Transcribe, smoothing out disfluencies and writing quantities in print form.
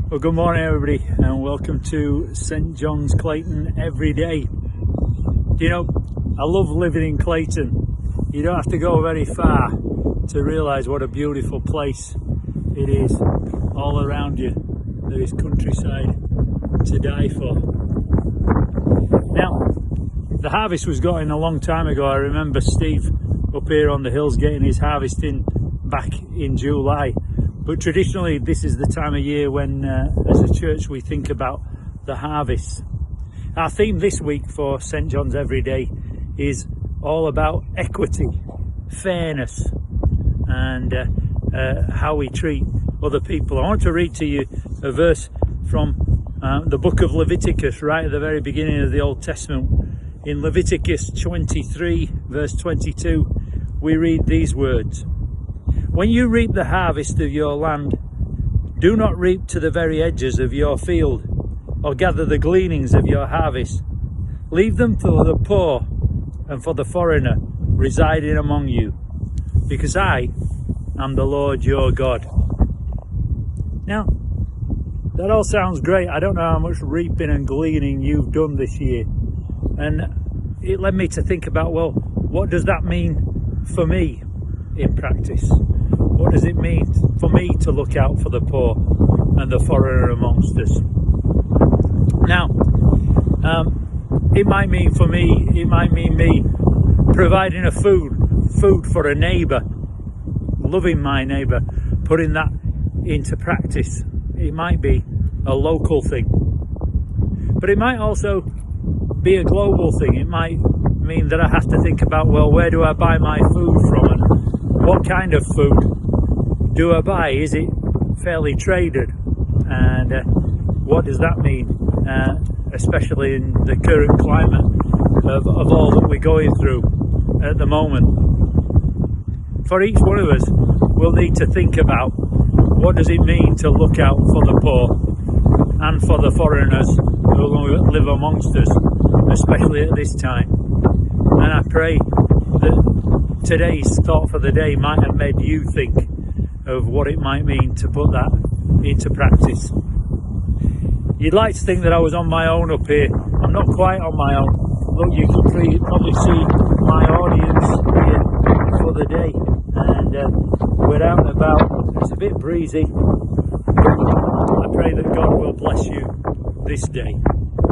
Well, good morning everybody, and welcome to St John's Clayton every day. You know, I love living in Clayton. You don't have to go very far to realise what a beautiful place it is. All around you there is countryside to die for. Now, the harvest was going a long time ago. I remember Steve up here on the hills getting his harvesting back in July. But traditionally, this is the time of year when, as a church, we think about the harvest. Our theme this week for St John's Everyday is all about equity, fairness, and how we treat other people. I want to read to you a verse from the book of Leviticus, right at the very beginning of the Old Testament. In Leviticus 23, verse 22, we read these words. When you reap the harvest of your land, do not reap to the very edges of your field, or gather the gleanings of your harvest. Leave them for the poor and for the foreigner residing among you, because I am the Lord your God. Now, that all sounds great. I don't know how much reaping and gleaning you've done this year. And it led me to think about, well, what does that mean for me in practice? What does it mean for me to look out for the poor and the foreigner amongst us? Now, it might mean for me, it might mean me providing food for a neighbour, loving my neighbour, putting that into practice. It might be a local thing, but it might also be a global thing. It might mean that I have to think about, well, where do I buy my food from, and what kind of food do I buy? Is it fairly traded? And what does that mean, especially in the current climate of all that we're going through at the moment? For each one of us, we'll need to think about, what does it mean to look out for the poor and for the foreigners who live amongst us, especially at this time. And I pray that today's thought for the day might have made you think of what it might mean to put that into practice. You'd like to think that I was on my own up here. I'm not quite on my own. Look, you can probably see my audience here for the day, and we're out and about. It's a bit breezy. I pray that God will bless you this day.